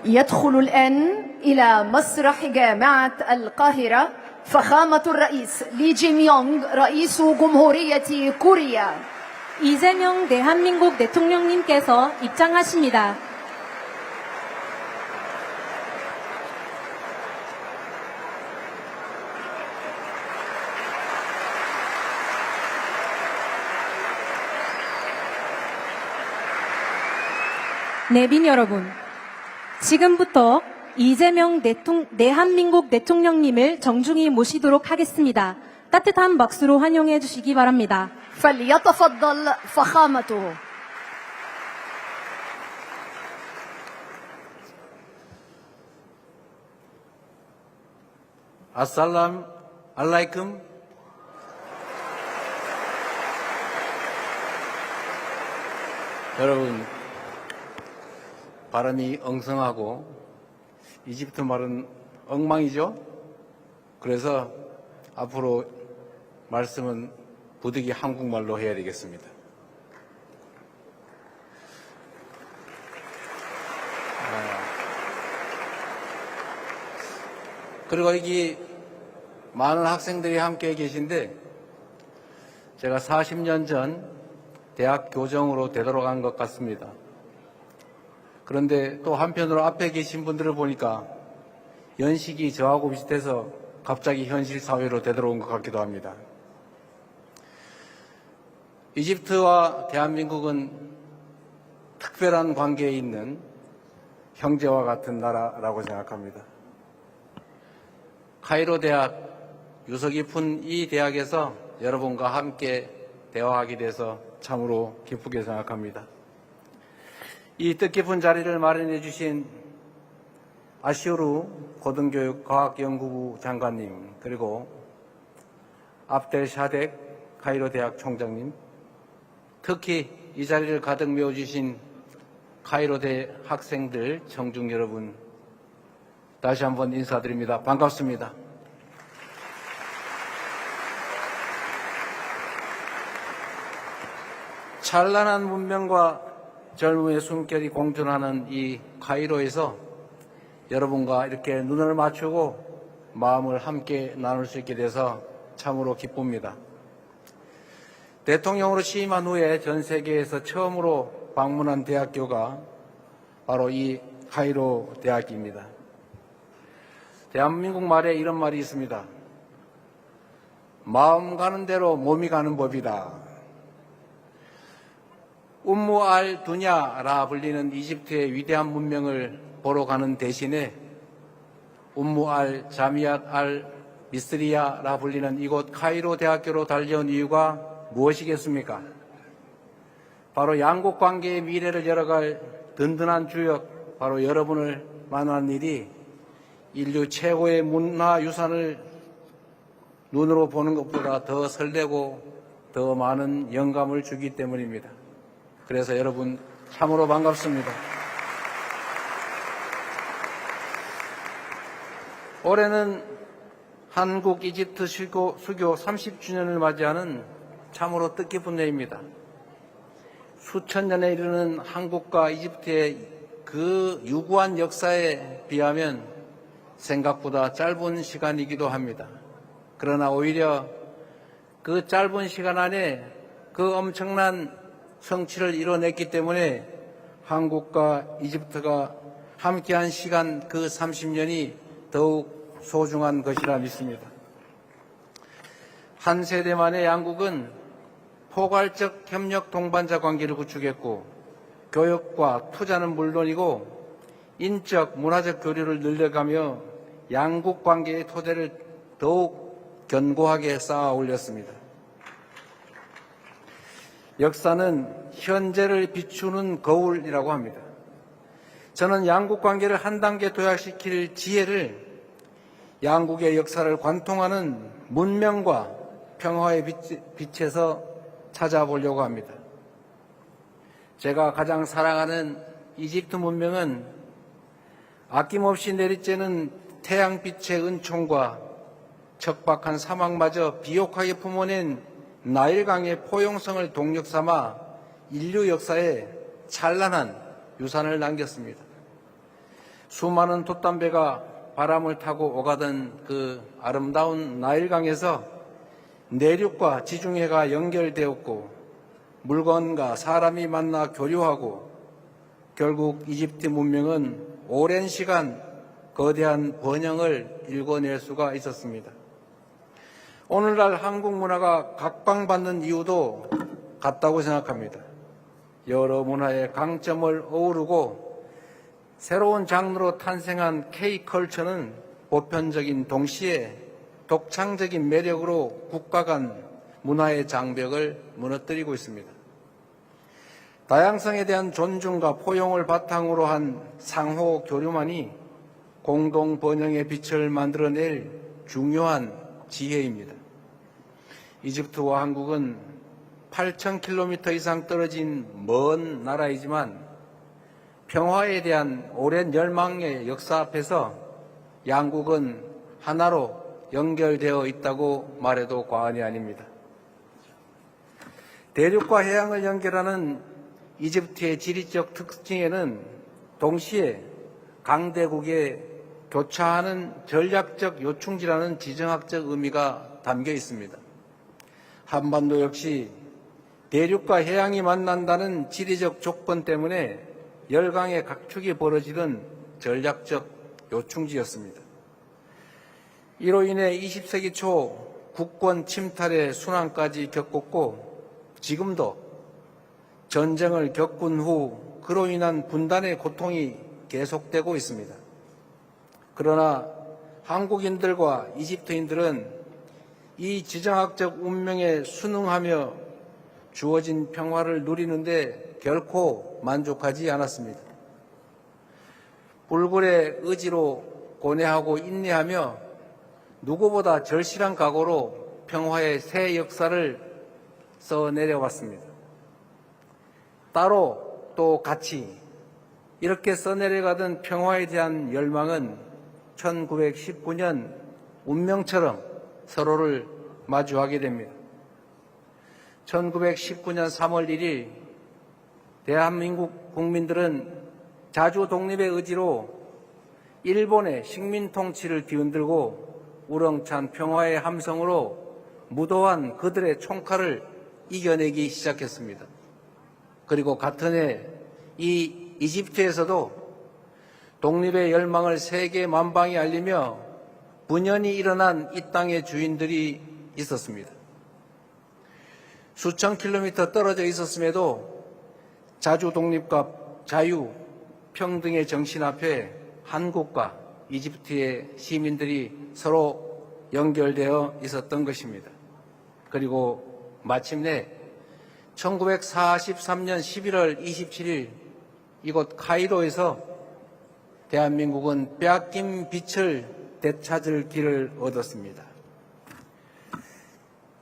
يدخل الآن إلى مسرح جامعة القاهرة فخامة الرئيس 리 지명용 رئيس جمهورية كوريا. 이재명 대한민국 대통령님께서 입장하십니다. 내빈 여러분, 지금부터 이재명 대한민국 대통령님을 정중히 모시도록 하겠습니다. 따뜻한 박수로 환영해 주시기 바랍니다. فليتفضل فخامته. 아살람 알라이쿰. 여러분, 발음이 엉성하고 이집트 말은 엉망이죠. 그래서 앞으로 말씀은 부득이 한국말로 해야 되겠습니다. 그리고 여기 많은 학생들이 함께 계신데, 제가 40년 전 대학 교정으로 되돌아간 것 같습니다. 그런데 또 한편으로 앞에 계신 분들을 보니까 연식이 저하고 비슷해서 갑자기 현실 사회로 되돌아온 것 같기도 합니다. 이집트와 대한민국은 특별한 관계에 있는 형제와 같은 나라라고 생각합니다. 카이로 대학, 유서 깊은 이 대학에서 여러분과 함께 대화하게 돼서 참으로 기쁘게 생각합니다. 이 뜻깊은 자리를 마련해 주신 아시오르 고등교육과학연구부 장관님, 그리고 압델 샤덱 카이로 대학 총장님, 특히 이 자리를 가득 메워주신 카이로 대 학생들, 청중 여러분, 다시 한번 인사드립니다. 반갑습니다. 찬란한 문명과 젊음의 숨결이 공존하는 이 카이로에서 여러분과 이렇게 눈을 맞추고 마음을 함께 나눌 수 있게 돼서 참으로 기쁩니다. 대통령으로 취임한 후에 전 세계에서 처음으로 방문한 대학교가 바로 이 카이로 대학입니다. 대한민국 말에 이런 말이 있습니다. 마음 가는 대로 몸이 가는 법이다. 움무 알 두냐라 불리는 이집트의 위대한 문명을 보러 가는 대신에 움무 알 자미앗 알 미스리야라 불리는 이곳 카이로 대학교로 달려온 이유가 무엇이겠습니까? 바로 양국 관계의 미래를 열어갈 든든한 주역, 바로 여러분을 만난 일이 인류 최고의 문화유산을 눈으로 보는 것보다 더 설레고 더 많은 영감을 주기 때문입니다. 그래서 여러분 참으로 반갑습니다. 올해는 한국 이집트 수교 30주년을 맞이하는 참으로 뜻깊은 해입니다. 수천 년에 이르는 한국과 이집트의 그 유구한 역사에 비하면 생각보다 짧은 시간이기도 합니다. 그러나 오히려 그 짧은 시간 안에 그 엄청난 성취를 이뤄냈기 때문에 한국과 이집트가 함께한 시간 그 30년이 더욱 소중한 것이라 믿습니다. 한 세대 만에 양국은 포괄적 협력 동반자 관계를 구축했고, 교역과 투자는 물론이고 인적, 문화적 교류를 늘려가며 양국 관계의 토대를 더욱 견고하게 쌓아 올렸습니다. 역사는 현재를 비추는 거울이라고 합니다. 저는 양국 관계를 한 단계 도약시킬 지혜를 양국의 역사를 관통하는 문명과 평화의 빛에서 찾아보려고 합니다. 제가 가장 사랑하는 이집트 문명은 아낌없이 내리쬐는 태양빛의 은총과 척박한 사막마저 비옥하게 품어낸 나일강의 포용성을 동력 삼아 인류 역사에 찬란한 유산을 남겼습니다. 수많은 돛담배가 바람을 타고 오가던 그 아름다운 나일강에서 내륙과 지중해가 연결되었고 물건과 사람이 만나 교류하고 결국 이집트 문명은 오랜 시간 거대한 번영을 일궈낼 수가 있었습니다. 오늘날 한국 문화가 각광받는 이유도 같다고 생각합니다. 여러 문화의 강점을 어우르고 새로운 장르로 탄생한 K컬처는 보편적인 동시에 독창적인 매력으로 국가 간 문화의 장벽을 무너뜨리고 있습니다. 다양성에 대한 존중과 포용을 바탕으로 한 상호 교류만이 공동 번영의 빛을 만들어낼 중요한 지혜입니다. 이집트와 한국은 8,000km 이상 떨어진 먼 나라이지만 평화에 대한 오랜 열망의 역사 앞에서 양국은 하나로 연결되어 있다고 말해도 과언이 아닙니다. 대륙과 해양을 연결하는 이집트의 지리적 특징에는 동시에 강대국의 교차하는 전략적 요충지라는 지정학적 의미가 담겨 있습니다. 한반도 역시 대륙과 해양이 만난다는 지리적 조건 때문에 열강의 각축이 벌어지던 전략적 요충지였습니다. 이로 인해 20세기 초 국권 침탈의 순환까지 겪었고 지금도 전쟁을 겪은 후 그로 인한 분단의 고통이 계속되고 있습니다. 그러나 한국인들과 이집트인들은 이 지정학적 운명에 순응하며 주어진 평화를 누리는데 결코 만족하지 않았습니다. 불굴의 의지로 고뇌하고 인내하며 누구보다 절실한 각오로 평화의 새 역사를 써내려왔습니다. 따로 또 같이 이렇게 써내려가던 평화에 대한 열망은 1919년 운명처럼 서로를 마주하게 됩니다. 1919년 3월 1일 대한민국 국민들은 자주 독립의 의지로 일본의 식민 통치를 뒤흔들고 우렁찬 평화의 함성으로 무도한 그들의 총칼을 이겨내기 시작했습니다. 그리고 같은 해 이 이집트에서도 독립의 열망을 세계 만방에 알리며 분연히 일어난 이 땅의 주인들이 있었습니다. 수천 킬로미터 떨어져 있었음에도 자주 독립과 자유, 평등의 정신 앞에 한국과 이집트의 시민들이 서로 연결되어 있었던 것입니다. 그리고 마침내 1943년 11월 27일 이곳 카이로에서 대한민국은 빼앗긴 빛을 되찾을 길을 얻었습니다.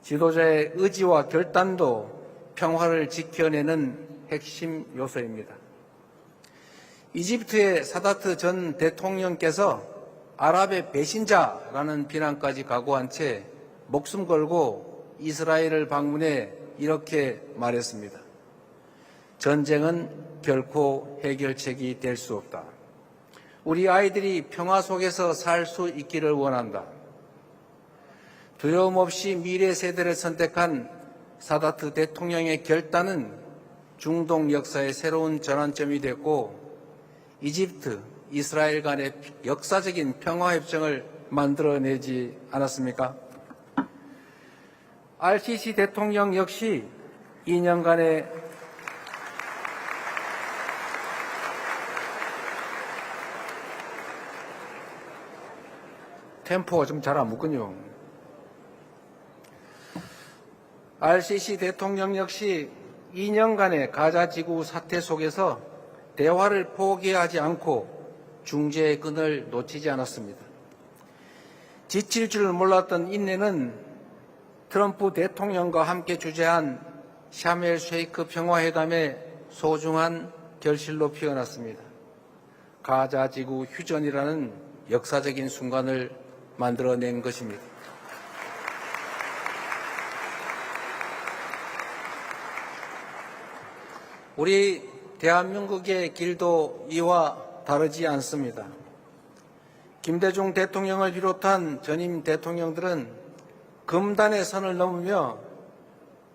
지도자의 의지와 결단도 평화를 지켜내는 핵심 요소입니다. 이집트의 사다트 전 대통령께서 아랍의 배신자라는 비난까지 각오한 채 목숨 걸고 이스라엘을 방문해 이렇게 말했습니다. 전쟁은 결코 해결책이 될 수 없다. 우리 아이들이 평화 속에서 살 수 있기를 원한다. 두려움 없이 미래 세대를 선택한 사다트 대통령의 결단은 중동 역사의 새로운 전환점이 됐고 이집트, 이스라엘 간의 역사적인 평화협정을 만들어내지 않았습니까? RCC 대통령 역시 2년간의 템포가 좀 잘 안 붙군요. RCC 대통령 역시 2년간의 가자지구 사태 속에서 대화를 포기하지 않고 중재의 끈을 놓치지 않았습니다. 지칠 줄 몰랐던 인내는 트럼프 대통령과 함께 주재한 샤멜 쉐이크 평화회담의 소중한 결실로 피어났습니다. 가자지구 휴전이라는 역사적인 순간을 만들어낸 것입니다. 우리 대한민국의 길도 이와 다르지 않습니다. 김대중 대통령을 비롯한 전임 대통령들은 금단의 선을 넘으며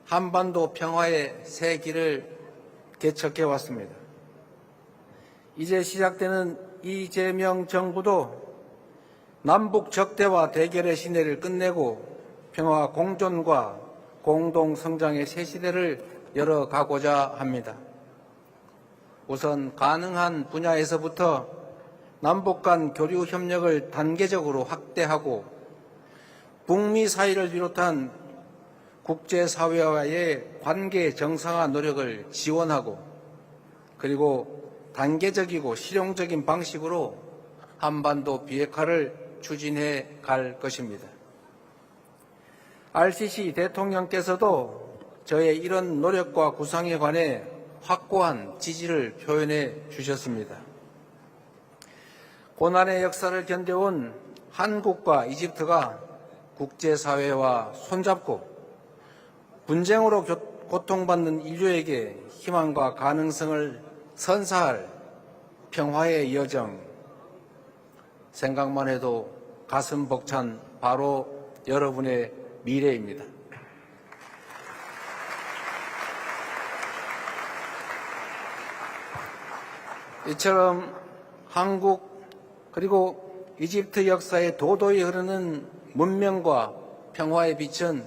한반도 평화의 새 길을 개척해 왔습니다. 이제 시작되는 이재명 정부도 남북 적대와 대결의 시대를 끝내고 평화 공존과 공동 성장의 새 시대를 열어가고자 합니다. 우선 가능한 분야에서부터 남북 간 교류 협력을 단계적으로 확대하고 북미 사이를 비롯한 국제사회와의 관계 정상화 노력을 지원하고 그리고 단계적이고 실용적인 방식으로 한반도 비핵화를 추진해 갈 것입니다. RCC 대통령께서도 저의 이런 노력과 구상에 관해 확고한 지지를 표현해 주셨습니다. 고난의 역사를 견뎌온 한국과 이집트가 국제사회와 손잡고 분쟁으로 고통받는 인류에게 희망과 가능성을 선사할 평화의 여정, 생각만 해도 가슴 벅찬 바로 여러분의 미래입니다. 이처럼 한국 그리고 이집트 역사에 도도히 흐르는 문명과 평화의 빛은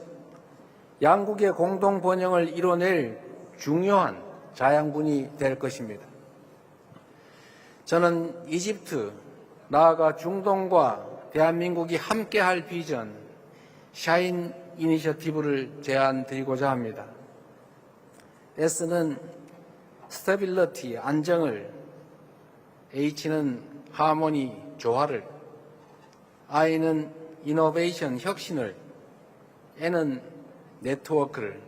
양국의 공동 번영을 이뤄낼 중요한 자양분이 될 것입니다. 저는 이집트, 나아가 중동과 대한민국이 함께할 비전, 샤인 이니셔티브를 제안드리고자 합니다. S는 스테빌리티, 안정을, H는 하모니, 조화를, I는 이노베이션, 혁신을, N은 네트워크를,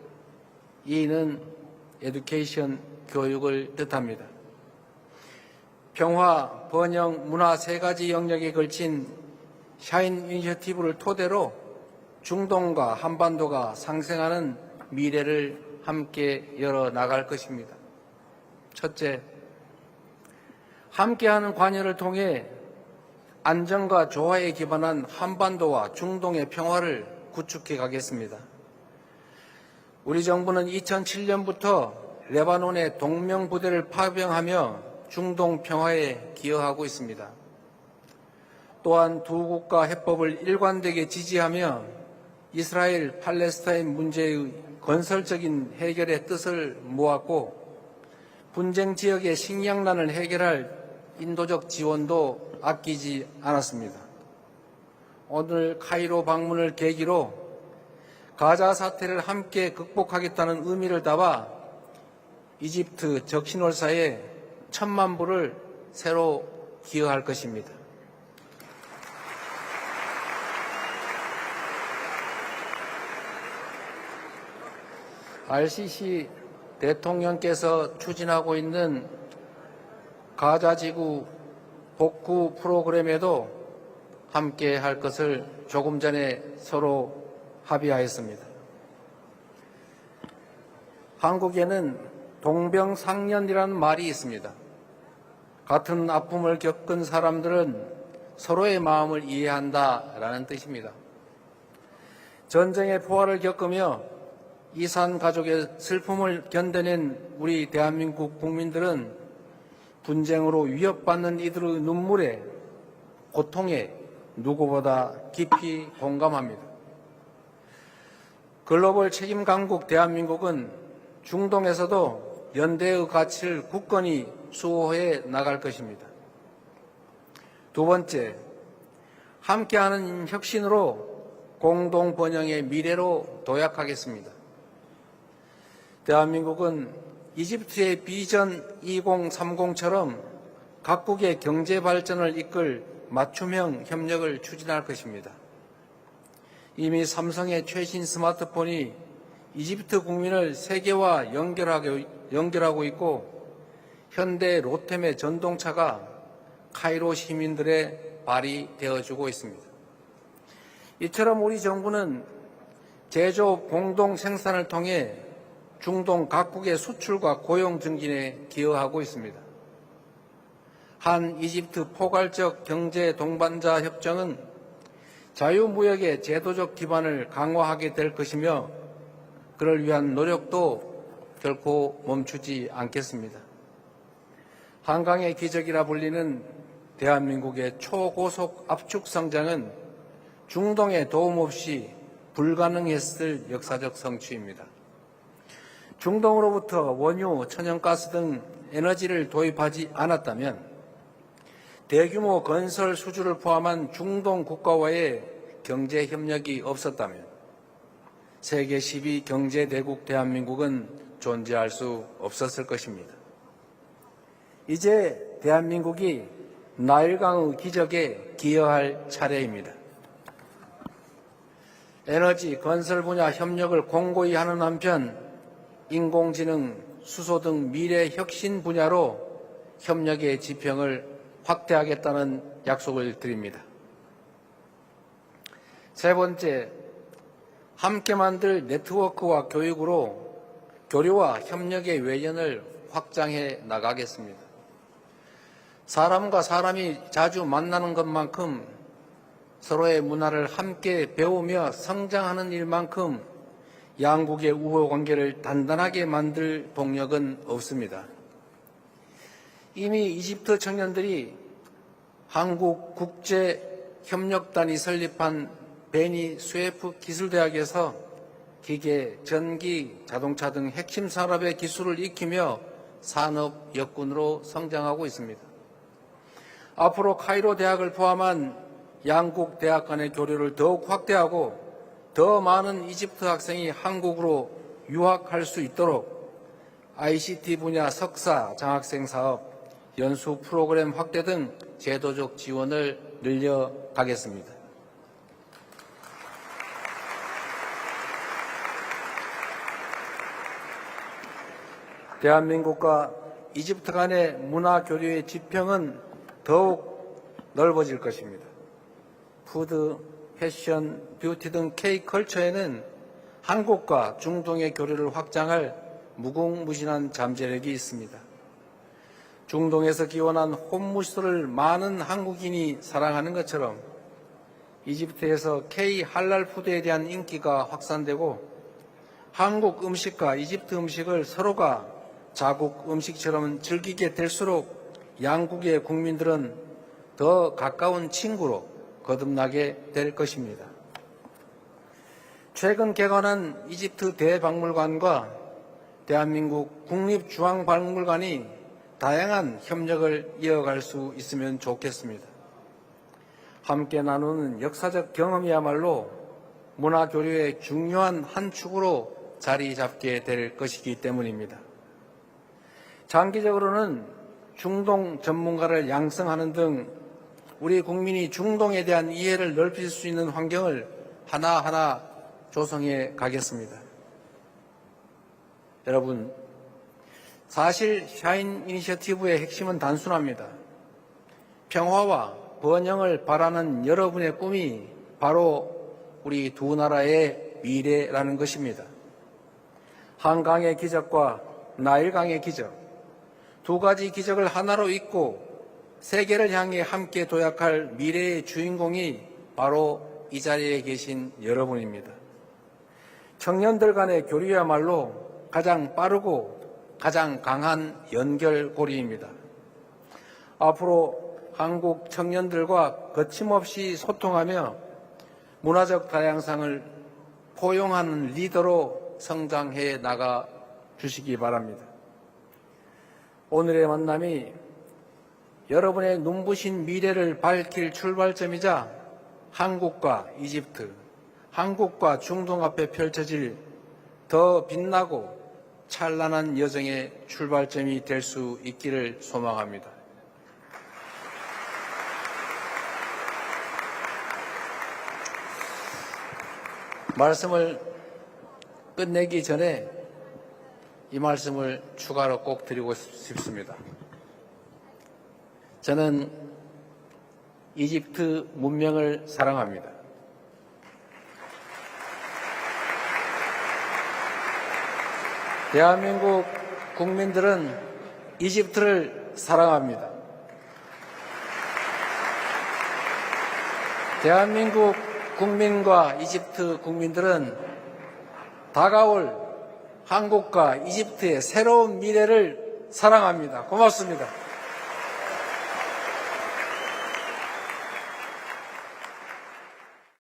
E는 에듀케이션, 교육을 뜻합니다. 평화, 번영, 문화 세 가지 영역에 걸친 샤인 이니셔티브를 토대로 중동과 한반도가 상생하는 미래를 함께 열어나갈 것입니다. 첫째, 함께하는 관여를 통해 안정과 조화에 기반한 한반도와 중동의 평화를 구축해 가겠습니다. 우리 정부는 2007년부터 레바논의 동명부대를 파병하며 중동 평화에 기여하고 있습니다. 또한 두 국가 해법을 일관되게 지지하며 이스라엘 팔레스타인 문제의 건설적인 해결의 뜻을 모았고 분쟁 지역의 식량난을 해결할 인도적 지원도 아끼지 않았습니다. 오늘 카이로 방문을 계기로 가자 사태를 함께 극복하겠다는 의미를 담아 이집트 적신월사에 1,000만 불을 새로 기여할 것입니다. RCC 대통령께서 추진하고 있는 가자지구 복구 프로그램에도 함께 할 것을 조금 전에 서로 합의하였습니다. 한국에는 동병상련이라는 말이 있습니다. 같은 아픔을 겪은 사람들은 서로의 마음을 이해한다라는 뜻입니다. 전쟁의 포화를 겪으며 이산 가족의 슬픔을 견뎌낸 우리 대한민국 국민들은 분쟁으로 위협받는 이들의 눈물에, 고통에 누구보다 깊이 공감합니다. 글로벌 책임 강국 대한민국은 중동에서도 연대의 가치를 굳건히 수호해 나갈 것입니다. 두 번째, 함께하는 혁신으로 공동 번영의 미래로 도약하겠습니다. 대한민국은 이집트의 비전 2030처럼 각국의 경제 발전을 이끌 맞춤형 협력을 추진할 것입니다. 이미 삼성의 최신 스마트폰이 이집트 국민을 세계와 연결하고 있고 현대 로템의 전동차가 카이로 시민들의 발이 되어주고 있습니다. 이처럼 우리 정부는 제조 공동 생산을 통해 중동 각국의 수출과 고용 증진에 기여하고 있습니다. 한 이집트 포괄적 경제 동반자 협정은 자유무역의 제도적 기반을 강화하게 될 것이며 그를 위한 노력도 결코 멈추지 않겠습니다. 한강의 기적이라 불리는 대한민국의 초고속 압축 성장은 중동의 도움 없이 불가능했을 역사적 성취입니다. 중동으로부터 원유, 천연가스 등 에너지를 도입하지 않았다면 대규모 건설 수주를 포함한 중동 국가와의 경제 협력이 없었다면 세계 10위 경제대국 대한민국은 존재할 수 없었을 것입니다. 이제 대한민국이 나일강의 기적에 기여할 차례입니다. 에너지, 건설 분야 협력을 공고히 하는 한편 인공지능, 수소 등 미래 혁신 분야로 협력의 지평을 확대하겠다는 약속을 드립니다. 세 번째, 함께 만들 네트워크와 교육으로 교류와 협력의 외연을 확장해 나가겠습니다. 사람과 사람이 자주 만나는 것만큼 서로의 문화를 함께 배우며 성장하는 일만큼 양국의 우호관계를 단단하게 만들 동력은 없습니다. 이미 이집트 청년들이 한국 국제협력단이 설립한 베니 스웨프 기술대학에서 기계, 전기, 자동차 등 핵심 산업의 기술을 익히며 산업 역군으로 성장하고 있습니다. 앞으로 카이로 대학을 포함한 양국 대학 간의 교류를 더욱 확대하고 더 많은 이집트 학생이 한국으로 유학할 수 있도록 ICT 분야 석사, 장학생 사업, 연수 프로그램 확대 등 제도적 지원을 늘려가겠습니다. 대한민국과 이집트 간의 문화 교류의 지평은 더욱 넓어질 것입니다. 푸드, 패션, 뷰티 등 K컬처에는 한국과 중동의 교류를 확장할 무궁무진한 잠재력이 있습니다. 중동에서 기원한 홈무스를 많은 한국인이 사랑하는 것처럼 이집트에서 K 할랄 푸드에 대한 인기가 확산되고 한국 음식과 이집트 음식을 서로가 자국 음식처럼 즐기게 될수록 양국의 국민들은 더 가까운 친구로 거듭나게 될 것입니다. 최근 개관한 이집트 대박물관과 대한민국 국립중앙박물관이 다양한 협력을 이어갈 수 있으면 좋겠습니다. 함께 나누는 역사적 경험이야말로 문화교류의 중요한 한 축으로 자리 잡게 될 것이기 때문입니다. 장기적으로는 중동 전문가를 양성하는 등 우리 국민이 중동에 대한 이해를 넓힐 수 있는 환경을 하나하나 조성해 가겠습니다. 여러분, 사실 샤인 이니셔티브의 핵심은 단순합니다. 평화와 번영을 바라는 여러분의 꿈이 바로 우리 두 나라의 미래라는 것입니다. 한강의 기적과 나일강의 기적, 두 가지 기적을 하나로 잇고 세계를 향해 함께 도약할 미래의 주인공이 바로 이 자리에 계신 여러분입니다. 청년들 간의 교류야말로 가장 빠르고 가장 강한 연결고리입니다. 앞으로 한국 청년들과 거침없이 소통하며 문화적 다양성을 포용하는 리더로 성장해 나가 주시기 바랍니다. 오늘의 만남이 여러분의 눈부신 미래를 밝힐 출발점이자 한국과 이집트, 한국과 중동 앞에 펼쳐질 더 빛나고 찬란한 여정의 출발점이 될 수 있기를 소망합니다. 말씀을 끝내기 전에 이 말씀을 추가로 꼭 드리고 싶습니다. 저는 이집트 문명을 사랑합니다. 대한민국 국민들은 이집트를 사랑합니다. 대한민국 국민과 이집트 국민들은 다가올 한국과 이집트의 새로운 미래를 사랑합니다. 고맙습니다.